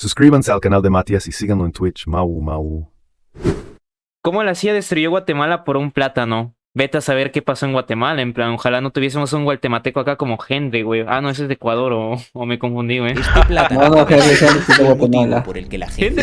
Suscríbanse al canal de Matías y síganlo en Twitch. Mau, mau. ¿Cómo la CIA destruyó Guatemala por un plátano? Vete a saber qué pasó en Guatemala. En plan, ojalá no tuviésemos un guatemalteco acá como Henry, güey. Ah, no, ese es de Ecuador o me confundí, güey. Este plátano No, Henry es de fue el motivo Guatemala. por el que la Henry, gente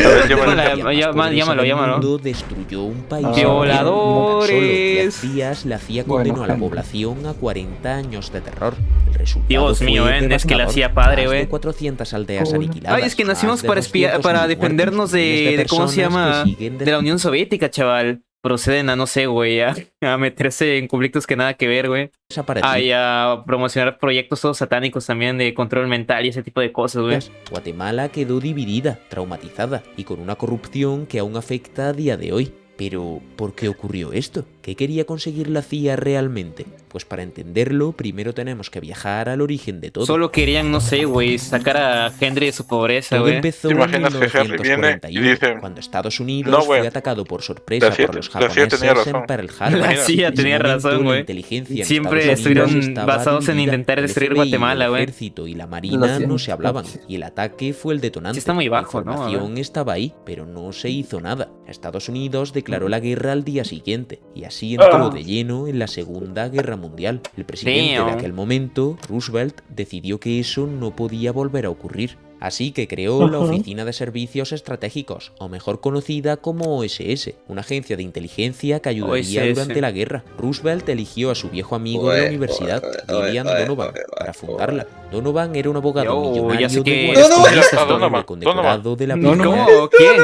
llámalo. mundo destruyó un país. Violadores. La CIA Bueno, condenó a la Henry. población a 40 años de terror. El resultado Dios fue mío, es que la devastador. CIA padre, Más de güey. 400 aldeas Cool. aniquiladas. Ay, es que más nacimos de para espiar, 200.000 para defendernos muertos, miles de ¿cómo se personas llama? que siguen De la Unión Soviética, chaval. Proceden a, no sé, güey, a meterse en conflictos que nada que ver, güey. desaparecidos. Y a promocionar proyectos todos satánicos también de control mental y ese tipo de cosas, güey. Guatemala quedó dividida, traumatizada y con una corrupción que aún afecta a día de hoy. Pero, ¿por qué ocurrió esto? ¿Qué quería conseguir la CIA realmente? Pues para entenderlo, primero tenemos que viajar al origen de todo. Solo querían, no sé, güey, sacar a Henry de su pobreza, Todo güey. empezó ¿Te en imaginas que Henry viene y 1941, dice, cuando Estados Unidos "No, güey, fue atacado por sorpresa la CIA por los la CIA tenía japoneses en razón"? Pearl La Harbor. CIA En ese tenía momento, razón, la güey. inteligencia en Siempre Estados Unidos estuvieron estaba basados en dividida. intentar El destruir FBI, Guatemala, el güey. ejército y la marina no se hablaban, y el ataque fue el detonante. Sí está muy bajo, la ¿no? información estaba ahí, pero no se hizo nada. Estados Unidos declaró la guerra al día siguiente, y así entró de lleno en la Segunda Guerra Mundial. El presidente de aquel momento, Roosevelt, decidió que eso no podía volver a ocurrir. Así que creó la Oficina de Servicios Estratégicos, o mejor conocida como OSS, una agencia de inteligencia que ayudaría OSS. durante la guerra. Roosevelt eligió a su viejo amigo de la universidad, William Donovan, para fundarla. Donovan era un abogado Ya sé millonario de que... Wall Street, Mira, un Donovan, héroe condecorado de la Donovan. Primera ¿Cómo? ¿Quién?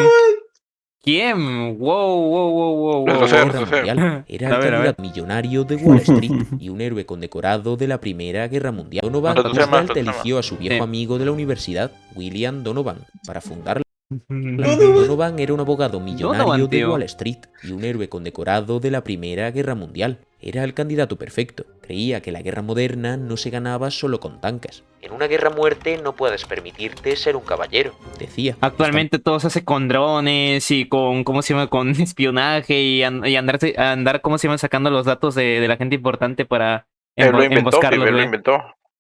¿Quién? Wow. Retroceder. Guerra Mundial. Era A el ver, a ver. candidato millonario de Wall Street y un héroe condecorado de la Primera Guerra Mundial. Donovan Retroceder más, Roosevelt retroceder más. eligió a su viejo Sí. amigo de la universidad, William Donovan, para fundarla. Donovan era un abogado millonario Donovan, de tío. Wall Street y un héroe condecorado de la Primera Guerra Mundial. Era el candidato perfecto. Creía que la guerra moderna no se ganaba solo con tanques. En una guerra a muerte no puedes permitirte ser un caballero, decía. Actualmente todo se hace con drones y con, ¿cómo se llama? Con espionaje y andar, ¿cómo se llama? Sacando los datos de la gente importante para Él lo inventó, emboscarlos, él lo güey. inventó.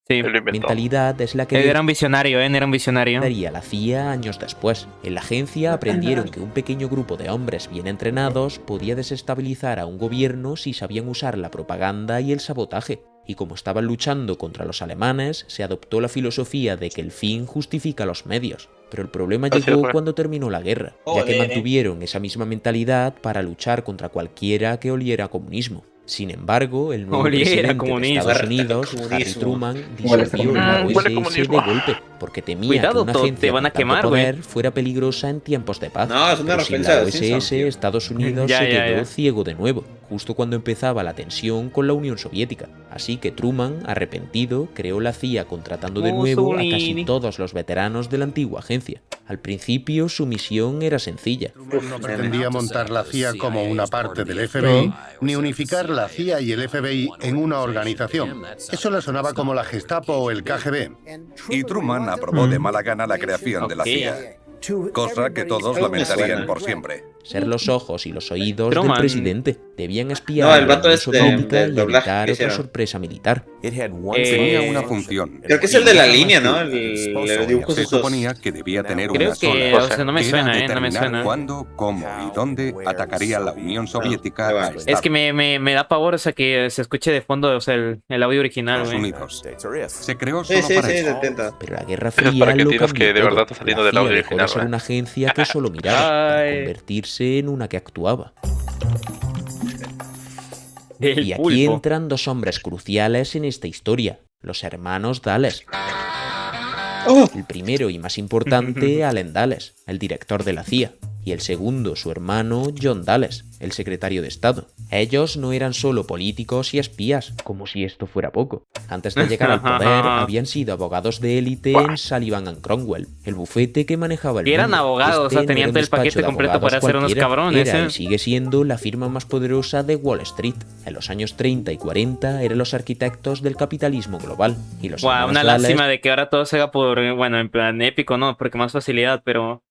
Sí. Él lo inventó. Mentalidad es la que Era un visionario, era un visionario. daría la CIA años después. En la agencia aprendieron que un pequeño grupo de hombres bien entrenados podía desestabilizar a un gobierno si sabían usar la propaganda y el sabotaje. Y como estaban luchando contra los alemanes, se adoptó la filosofía de que el fin justifica los medios. Pero el problema Así llegó fue. cuando terminó la guerra, ya que mantuvieron esa misma mentalidad para luchar contra cualquiera que oliera a comunismo. Sin embargo, el nuevo Oliera presidente de comunismo. Estados Unidos, Harry Comunismo. Truman, Huele disolvió la comunismo. Huele OSS de comunismo. golpe, porque temía Cuidado, que una Todd, agencia te van a con tanto quemar, güey. poder fuera peligrosa en tiempos de paz. No, es una Pero sin referencia la a los Simpsons, OSS, tío. Estados Unidos Ya, se ya, quedó ya. ciego de nuevo, justo cuando empezaba la tensión con la Unión Soviética. Así que Truman, arrepentido, creó la CIA contratando de nuevo a casi Mussolini. todos los veteranos de la antigua agencia. Al principio su misión era sencilla. No pretendía montar la CIA como una parte del FBI, ni unificar la CIA y el FBI en una organización. Eso le sonaba como la Gestapo o el KGB. Y Truman aprobó de mala gana la creación de la Ok. CIA, cosa que todos Algo me lamentarían suena. por siempre. Ser los ojos y los oídos Truman. del presidente. Debían espiar No, a el la vato Unión es de- Soviética del y doblaje evitar que otra hicieron. sorpresa militar. Tenía una función. Creo que es el de la Y línea, nada ¿no? más que Le dibujó se sus dos. suponía que debía tener Creo una que, sola. o sea, no me Era suena, no me determinar suena. cuándo, cómo y dónde atacaría la Unión Soviética ahí va. al Es Estado que me da pavor, o sea, que se escuche de fondo, o sea, el audio original, Estados güey. Unidos. Se creó Sí, solo sí, para sí, eso. intenta. Pero la Guerra Eso es Fría para que lo entiendas cambió que de todo. verdad está saliendo La del CIA audio dejó de original, ser ¿verdad? una agencia que solo miraba para Ay. convertirse en una que actuaba. El Y aquí pulpo. entran dos hombres cruciales en esta historia, los hermanos Dulles. El primero y más importante, Allen Dulles, el director de la CIA, y el segundo, su hermano, John Dulles, el secretario de Estado. Ellos no eran solo políticos y espías, como si esto fuera poco. Antes de llegar al poder, habían sido abogados de élite en Sullivan and Cromwell, el bufete que manejaba el Y eran mundo. abogados, o sea, no tenían era un todo el paquete despacho de completo abogados para ser unos cualquiera, cabrones, era ¿eh? y sigue siendo la firma más poderosa de Wall Street. En los años 30 y 40 eran los arquitectos del capitalismo global. Y los Guau, hermanos una Dulles lástima de que ahora todo se haga por, bueno, en plan épico, ¿no? Porque más facilidad, pero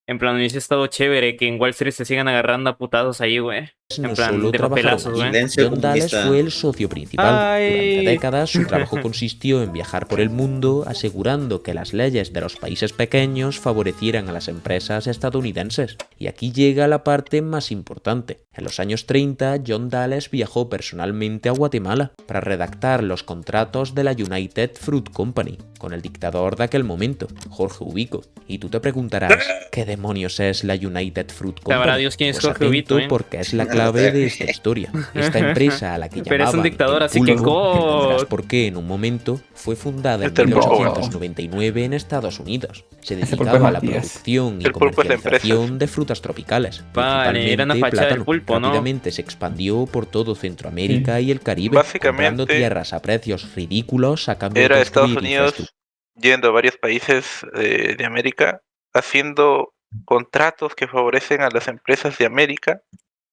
en plan hubiese estado chévere que en Wall Street se sigan agarrando a putados ahí, güey. no En plan, solo de trabajaron papelazos, allí. güey. John Dales fue el socio principal. Durante décadas su trabajo consistió en viajar por el mundo asegurando que las leyes de los países pequeños favorecieran a las empresas estadounidenses. Y aquí llega la parte más importante. En los años 30, John Dales viajó personalmente a Guatemala para redactar los contratos de la United Fruit Company con el dictador de aquel momento, Jorge Ubico. Y tú te preguntarás, ¿qué demonios es la United Fruit Company? Sabrá Dios quién es Pues Jorge atento, Ubico, porque es la clave de esta historia. Esta empresa a la que Pero es un llamaban dictador, el así que Pulpo, entenderás God. por qué en un momento, fue fundada en Este es el Pulpo. 1899 en Estados Unidos. Se Ese Pulpo dedicaba a es la Matías. producción y El Pulpo es de comercialización de frutas tropicales. Vale, era una principalmente fachada del plátano. Pulpo, ¿no? Rápidamente se expandió por todo Centroamérica y el Caribe, Básicamente, comprando tierras a precios ridículos a cambio Era de Estados construir Unidos infraestructura. yendo a varios países de América, haciendo contratos que favorecen a las empresas de América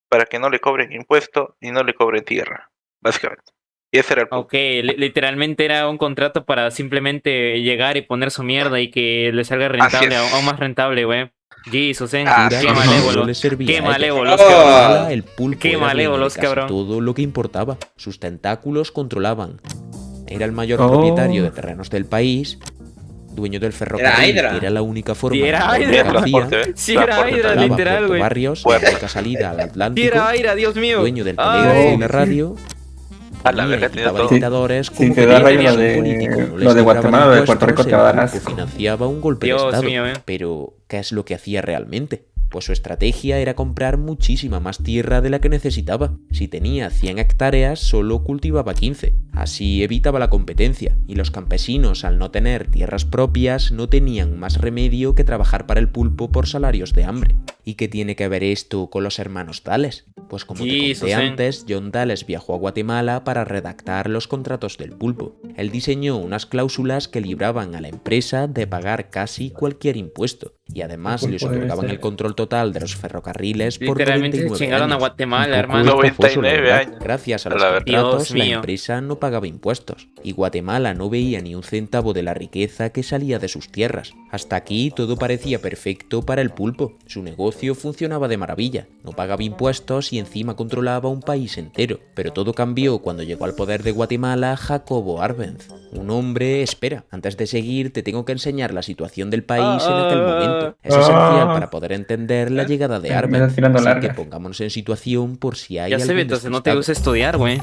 para que no le cobren impuesto y no le cobren tierra, básicamente. Y ese era el punto. Ok, literalmente era un contrato para simplemente llegar y poner su mierda y que le salga rentable, Así es. aún más rentable, güey. Jesus, Ah, qué sí. No malévolos. le servía Qué a ellos. malévolos, En cabrón. Guatemala, el pulpo Qué era dueño de malévolos, casi cabrón. todo lo que importaba. Sus tentáculos controlaban. Era el mayor Oh. propietario de terrenos del país, dueño del ferrocarril, Hydra. que era la única forma Sí, era de mover Hydra. Bien, mercancía. transporte, ¿eh? Sí, era Transporte, Hydra, transporte. Controlaba literal, Puerto güey. Barrios, la única salida al Atlántico, Tira aire, Dios mío. dueño del Ay. telégrafo y la radio. A la Ponía y verga, quitaba tiene todo. dictadores Si como te da quería. rayo Si lo un de- político no les lo de cobraba Guatemala, lo de Puerto impuestos, Rico te va a dar el asco. pulpo financiaba un golpe Dios de estado. mío, Pero, ¿qué es lo que hacía realmente? Pues su estrategia era comprar muchísima más tierra de la que necesitaba. Si tenía 100 hectáreas, solo cultivaba 15. Así evitaba la competencia, y los campesinos, al no tener tierras propias, no tenían más remedio que trabajar para el pulpo por salarios de hambre. ¿Y qué tiene que ver esto con los hermanos Dales? Pues como te Jesus, conté antes, John Dales viajó a Guatemala para redactar los contratos del pulpo. Él diseñó unas cláusulas que libraban a la empresa de pagar casi cualquier impuesto, y además El les pulpo debe otorgaban ser- el control total de los ferrocarriles por Literalmente se 99 chingaron a años. Guatemala, Un poco hermano. estafoso, la 99 verdad. años. Gracias a A los la verdad. contratos, Dios la mío. empresa no pagaba impuestos, y Guatemala no veía ni un centavo de la riqueza que salía de sus tierras. Hasta aquí todo parecía perfecto para el pulpo. Su negocio funcionaba de maravilla, no pagaba impuestos y encima controlaba un país entero. Pero todo cambió cuando llegó al poder de Guatemala Jacobo Arbenz. Un hombre, espera, antes de seguir te tengo que enseñar la situación del país en aquel momento. Es esencial para poder entender la llegada de Me Arbenz. estás tirando Así que largas. pongámonos en situación por si hay Ya se ve, algún entonces no te despistado. gusta estudiar, güey.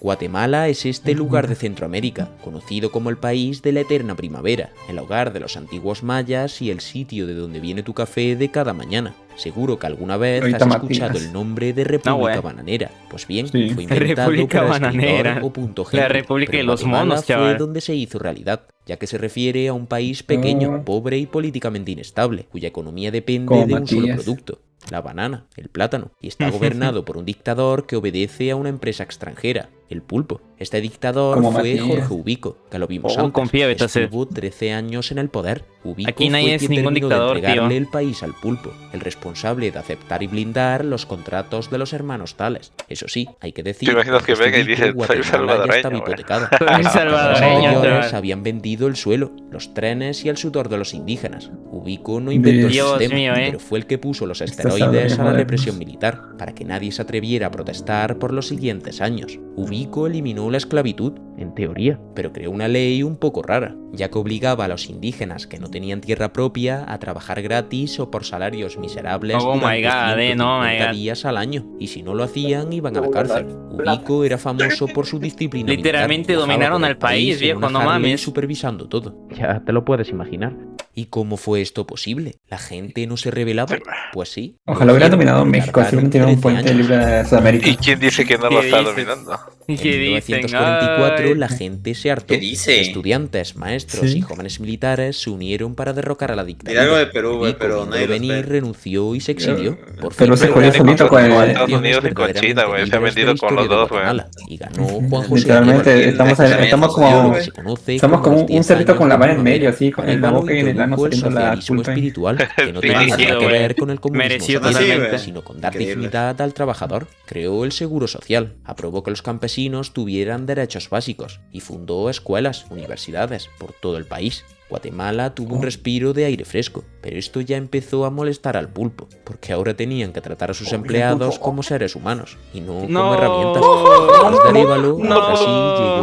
Guatemala es este lugar de Centroamérica, conocido como el país de la eterna primavera, el hogar de los antiguos mayas y el sitio de donde viene tu café de cada mañana. Seguro que alguna vez Ahorita has Matías. escuchado el nombre de República güey. Bananera. Pues bien, Sí. fue inventado República por el Bananera. escritor O. Punto La Henry, República pero de los Guatemala monos, fue chaval. donde se hizo realidad, ya que se refiere a un país pequeño, Oh. pobre y políticamente inestable, cuya economía depende Como de un solo Matías. producto, la banana, el plátano, y está gobernado por un dictador que obedece a una empresa extranjera, el pulpo. Este dictador Como fue Matías. Jorge Ubico, que lo vimos Oh, antes. confía, Betase. Estuvo 13 años en el poder. Ubico Aquí nadie fue es quien ningún terminó dictador, de entregarle tío. el país al pulpo, el responsable de aceptar y blindar los contratos de los hermanos Tales. Eso sí, hay que decir ¿Te imaginas que este venga y Ubico, dice, "Soy Guatemala ya salvadoreño, estaba güey"? hipotecada. Soy Los salvadoreño, anteriores chaval. habían vendido el suelo, los trenes y el sudor de los indígenas. Ubico no inventó el Dios sistema, mío, pero fue el que puso los Estos esteroides salvadoreños a la modernos. represión militar, para que nadie se atreviera a protestar por los siguientes años. Ubico eliminó la esclavitud, en teoría, pero creó una ley un poco rara, ya que obligaba a los indígenas que no tenían tierra propia a trabajar gratis o por salarios miserables Oh my durante God, no, 150 my God. días al año, y si no lo hacían iban a la cárcel. Ubico era famoso por su disciplina militar. Literalmente Viajaba dominaron por el al país, en viejo, una no Harley mames. supervisando todo. Ya te lo puedes imaginar. ¿Y cómo fue esto posible? ¿La gente no se rebelaba? Pues sí. Ojalá hubiera Lo hicieron, dominado pero México, así tardaron hubieran tenido un 13 puente años. libre de Sudamérica. ¿Y quién dice que no ¿Qué lo está dices? dominando? ¿Y qué En dicen? 1944 Ay. la gente se hartó. ¿Qué dice? Estudiantes, maestros Sí. y jóvenes militares se unieron para derrocar a la dictadura. Mira algo de Perú, güey, Ubico, pero viéndolo nadie lo venir, espera. renunció y se exilió. Por Pero fin, se jodió solito con Con el- Estados Unidos y con China, güey. Se ha vendido con los dos, güey. Y ganó Juan José Literalmente, Arevalo. estamos Lo como, que se conoce somos como los un 10 cerrito años con la de mano en primavera. medio, así, con en la Arevalo boca y en el ano introdujo el saliendo la socialismo pulpa. espiritual, que no Sí, tenía nada que güey. ver con el comunismo Merecido social, totalmente. sino con dar Increíble. dignidad al trabajador. Creó el seguro social, aprobó que los campesinos tuvieran derechos básicos y fundó escuelas, universidades por todo el país. Guatemala tuvo un respiro de aire fresco, pero esto ya empezó a molestar al pulpo, porque ahora tenían que tratar a sus empleados como seres humanos y no como herramientas. Después de Arévalo, a Brasil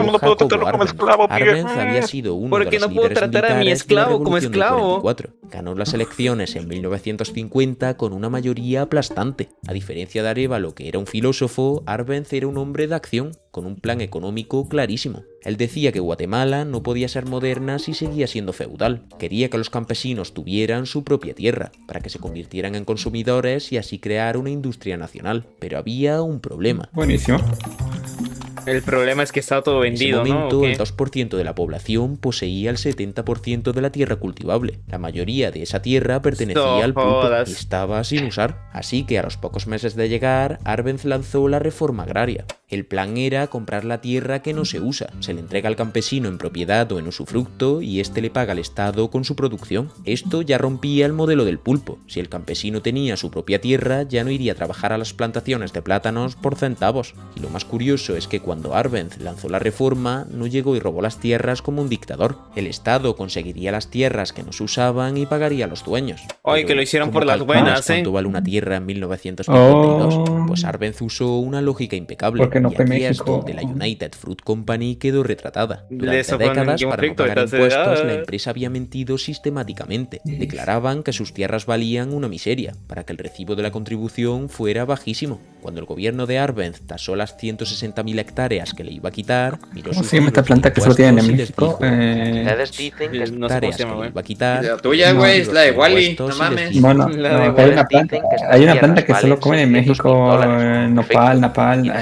llegó Jacobo Arbenz. Arbenz había sido uno de los líderes militares de la Revolución del 44. Ganó las elecciones en 1950 con una mayoría aplastante. A diferencia de Arévalo, que era un filósofo, Arbenz era un hombre de acción, con un plan económico clarísimo. Él decía que Guatemala no podía ser moderna si seguía siendo feudal. Quería que los campesinos tuvieran su propia tierra, para que se convirtieran en consumidores y así crear una industria nacional. Pero había un problema. Buenísimo. El problema es que está todo vendido, en ese momento, ¿no? el 2% de la población poseía el 70% de la tierra cultivable. La mayoría de esa tierra pertenecía al pulpo y estaba sin usar. Así que a los pocos meses de llegar, Arbenz lanzó la reforma agraria. El plan era comprar la tierra que no se usa. Se le entrega al campesino en propiedad o en usufructo y este le paga al Estado con su producción. Esto ya rompía el modelo del pulpo. Si el campesino tenía su propia tierra, ya no iría a trabajar a las plantaciones de plátanos por centavos. Y lo más curioso es que cuando Arbenz lanzó la reforma, no llegó y robó las tierras como un dictador. El Estado conseguiría las tierras que no se usaban y pagaría a los dueños. Ay, que lo hicieron por las buenas, ¿eh? ¿Cuánto vale una tierra en 1952? Pues Arbenz usó una lógica impecable. Porque no y fue aquí México. es donde la United Fruit Company quedó retratada. Durante Eso fue un décadas, para no conflicto, pagar entonces, impuestos, la empresa había mentido sistemáticamente. Declaraban que sus tierras valían una miseria, para que el recibo de la contribución fuera bajísimo. Cuando el gobierno de Arbenz tasó las 160.000 hectáreas que le iba a quitar, miró ¿Cómo sus se llama esta libros de planta que solo tienen en impuestos y les México? dijo, ustedes dicen que no sé cómo hectáreas se llama, que le güey. iba a quitar. La tuya, güey, es la de Wally, no mames. Bueno, no, hay una planta, hay una planta que solo comen en México, nopal, napal.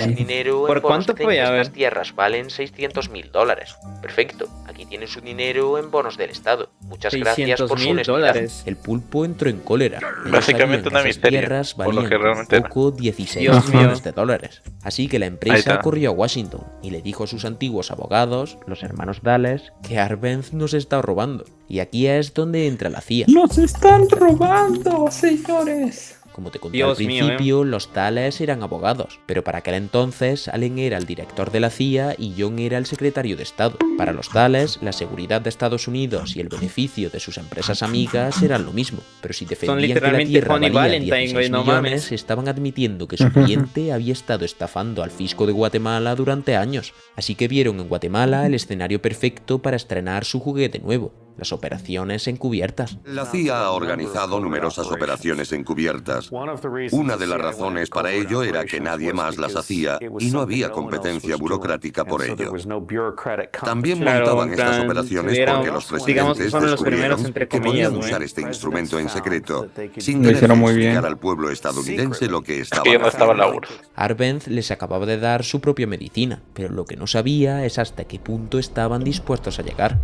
¿Por cuánto fue? A ver. Estas tierras valen $600.000. Perfecto, aquí tiene su dinero en bonos del Estado. Muchas gracias por su honestidad. El pulpo entró en cólera. Ellos Básicamente sabían una que esas miseria, tierras por lo valían que realmente era. poco 16 Dios mío. millones de dólares. Así que la Ahí empresa está. corrió a Washington y le dijo a sus antiguos abogados, los hermanos Dulles, que Arbenz nos está robando. Y aquí es donde entra la CIA. ¡Nos están robando, señores! Como te conté Dios al mío, principio, los Dulles eran abogados, pero para aquel entonces Allen era el director de la CIA y John era el secretario de Estado. Para los Dulles, la seguridad de Estados Unidos y el beneficio de sus empresas amigas eran lo mismo, pero si defendían que la literalmente tierra Honey valía Valentine, 16 güey, no millones, mames. estaban admitiendo que su cliente había estado estafando al fisco de Guatemala durante años. Así que vieron en Guatemala el escenario perfecto para estrenar su juguete nuevo, las operaciones encubiertas. La CIA ha organizado numerosas operaciones encubiertas. Una de las razones para ello era que nadie más las hacía y no había competencia burocrática por ello. También Claro, montaban en estas plan, operaciones era- porque los digamos que presidentes fueron los primeros, descubrieron entre que comillas, podían ¿no? usar este instrumento en secreto sin Lo tener que hicieron muy bien. explicar al pueblo estadounidense lo que estaban Que ya no estaba la haciendo. URSS. Arbenz les acababa de dar su propia medicina, pero lo que no sabía es hasta qué punto estaban dispuestos a llegar.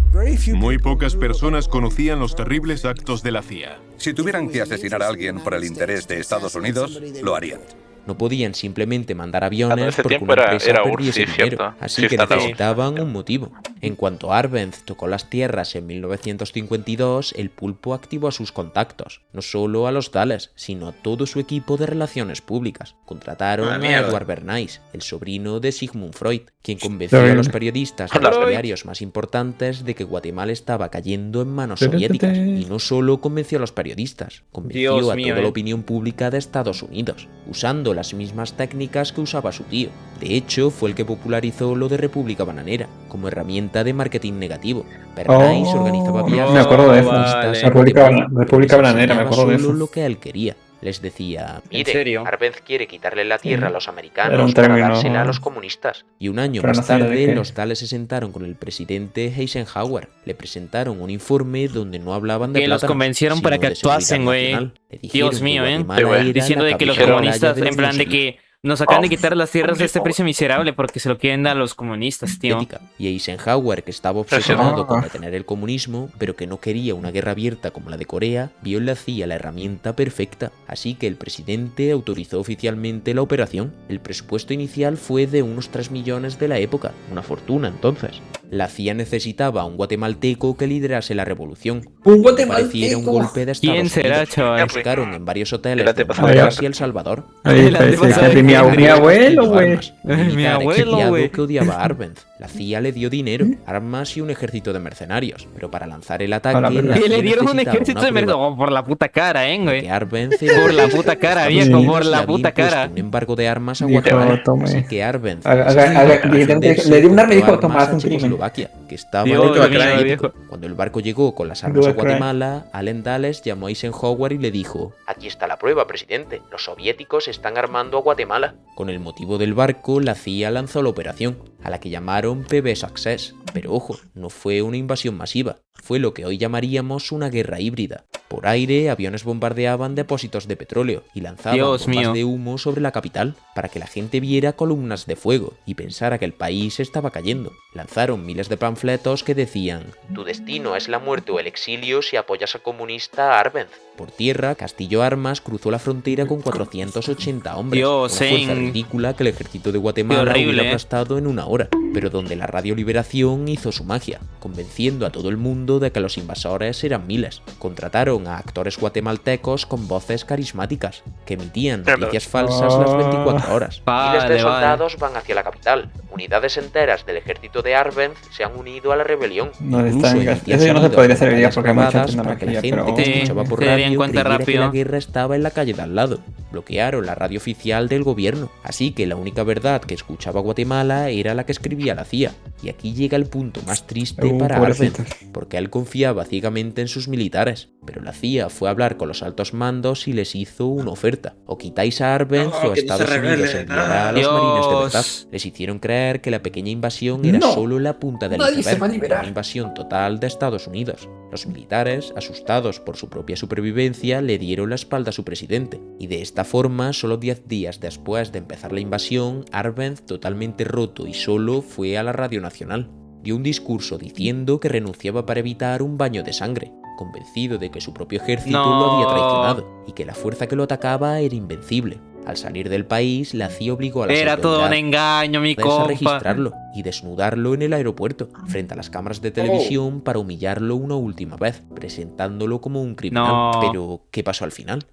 Muy pocas personas conocían los terribles actos de la CIA. Si tuvieran que asesinar a alguien por el interés de Estados Unidos, lo harían. No podían simplemente mandar en aviones ese porque tiempo una era empresa URSS, perdiese sí, dinero, cierto. así Sí, que está la necesitaban URSS. un motivo. En cuanto Arbenz tocó las tierras en 1952, el pulpo activó a sus contactos, no solo a los Dulles, sino a todo su equipo de relaciones públicas. Contrataron a mierda. Edward Bernays, el sobrino de Sigmund Freud, quien convenció a los periodistas de los Freud. diarios más importantes de que Guatemala estaba cayendo en manos soviéticas. Y no solo convenció a los periodistas, convenció Dios a mío, toda la opinión pública de Estados Unidos, usando las mismas técnicas que usaba su tío. De hecho, fue el que popularizó lo de República Bananera, como herramienta de marketing negativo. Bernays organizaba viajes me acuerdo de eso. comunistas a República Guatemala, República porque Bananera, me enseñaba acuerdo de solo eso. lo que él quería. Les decía, ¿En serio? Arbenz quiere quitarle la tierra a los Era americanos un para término- dársela a los comunistas. Y un año Pero no más sabía de tarde, qué. los Dulles se sentaron con el presidente Eisenhower. Le presentaron un informe donde no hablaban de Que los plátanos, convenciaron para sino que de seguridad actuasen, güey. nacional. Le dijeron Dios que mío, Guatemala era Diciendo la de que los cabeza de comunistas, batalla de en plan de los que nos acaban de quitar las tierras de este precio miserable porque se lo quieren dar a los comunistas, tío. soviética. Y Eisenhower, que estaba obsesionado con detener el comunismo, pero que no quería una guerra abierta como la de Corea, vio en la CIA la herramienta perfecta. Así que el presidente autorizó oficialmente la operación. El presupuesto inicial fue de unos 3 millones de la época, una fortuna entonces. La CIA necesitaba a un guatemalteco que liderase la revolución. Un Pareciera un guatemalteco. golpe de Estados ¿Quién será, Unidos. chaval? Buscaron en varios hoteles El de antepasado. Honduras y El Salvador. Ahí El parece que antepasado de Jimmy Mi abuelo, güey. Mi abuelo, güey. Que odiaba a Arbenz. La CIA le dio dinero, armas y un ejército de mercenarios. Pero para lanzar el ataque... Y le dieron un ejército de mercenarios. Por la puta cara, güey. Que Arbenz por la puta cara, viejo, por la puta cara. Un embargo de armas a Guatemala. Así que Arbenz... Le dio un arma y dijo, toma, haz un crimen. Eslovaquia, que estaba viejo. Cuando el barco llegó con las armas a Guatemala, Allen Dulles llamó a Eisenhower y le dijo: aquí está la prueba, presidente. Los soviéticos están armando a Guatemala. Con el motivo del barco, la CIA lanzó la operación, a la que llamaron PB Success. Pero ojo, no fue una invasión masiva. Fue lo que hoy llamaríamos una guerra híbrida. Por aire, aviones bombardeaban depósitos de petróleo y lanzaban bombas de humo sobre la capital para que la gente viera columnas de fuego y pensara que el país estaba cayendo. Lanzaron miles de panfletos que decían: tu destino es la muerte o el exilio si apoyas al comunista Arbenz. Por tierra, Castillo Armas cruzó la frontera con 480 hombres. Una fuerza ridícula que el ejército de Guatemala hubiera aplastado en una hora, pero donde la Radio Liberación hizo su magia, convenciendo a todo el mundo de que los invasores eran miles. Contrataron a actores guatemaltecos con voces carismáticas, que emitían noticias falsas las 24 horas. Miles de soldados van hacia la capital. Unidades enteras del ejército de Arbenz se han unido a la rebelión. Eso no se podría hacer hoy día porque hay mucha para que la tecnología, gente que escuchaba por radio creyera rápido que la guerra estaba en la calle de al lado. Bloquearon la radio oficial del gobierno, así que la única verdad que escuchaba Guatemala era la que escribía la CIA. Y aquí llega el punto más triste para Arbenz, porque él confiaba ciegamente en sus militares, pero la CIA fue a hablar con los altos mandos y les hizo una oferta: o quitáis a Arbenz o Estados Unidos enviará a los marines de verdad. Les hicieron creer que la pequeña invasión era solo la punta del iceberg, una invasión total de Estados Unidos. Los militares, asustados por su propia supervivencia, le dieron la espalda a su presidente, y de esta forma, solo 10 días después de empezar la invasión, Arbenz, totalmente roto y solo, fue a la Radio Nacional. Dio un discurso diciendo que renunciaba para evitar un baño de sangre, convencido de que su propio ejército lo había traicionado y que la fuerza que lo atacaba era invencible. Al salir del país, la CIA obligó a las autoridades todo un engaño, mi compa. A registrarlo y desnudarlo en el aeropuerto, frente a las cámaras de televisión, para humillarlo una última vez, presentándolo como un criminal. Pero, ¿qué pasó al final?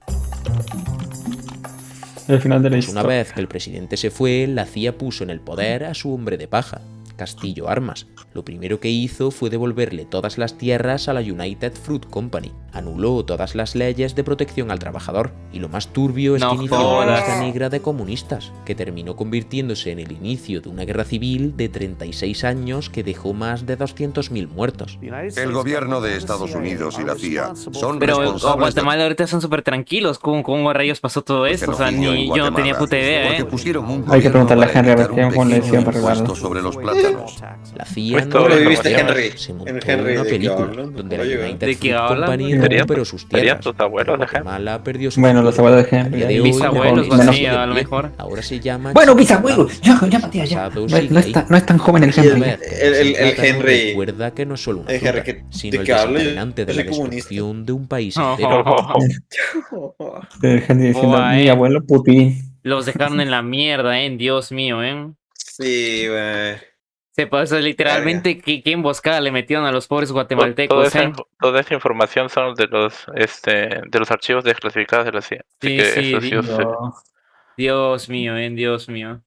El final de la historia. Una vez que el presidente se fue, la CIA puso en el poder a su hombre de paja, Castillo Armas. Lo primero que hizo fue devolverle todas las tierras a la United Fruit Company. Anuló todas las leyes de protección al trabajador. Y lo más turbio es que inició una lista negra de comunistas, que terminó convirtiéndose en el inicio de una guerra civil de 36 años que dejó más de 200.000 muertos. El gobierno de Estados Unidos y la CIA son pero responsables Guatemala ahorita son súper tranquilos. ¿Cómo a rayos pasó todo esto? O sea, ni yo no tenía puta idea, Hay que preguntarle a Henry a ver cómo le decían para arreglarlo. Sobre los plátanos. La CIA ¿Cómo no lo viviste, Henry? Se montó una película donde la United Fruit Company recuperó sus tierras. tus abuelos de Guatemala perdió su los abuelos de Henry. Bisabuelos, sí, a lo mejor. Ahora se llama... Bueno, bisabuelos. Ya, Matías, ya. No es tan joven el Henry. El Henry. Recuerda que no es solo una Henry, fruta, sino el desencadenante de la destrucción de un país entero. El Henry diciendo, mi abuelo Putin. Los dejaron en la mierda, Dios mío, Sí, güey. Se pasó literalmente qué emboscada le metieron a los pobres guatemaltecos. Toda esa información son de los archivos desclasificados de la CIA. Sí, Dios mío, Dios mío.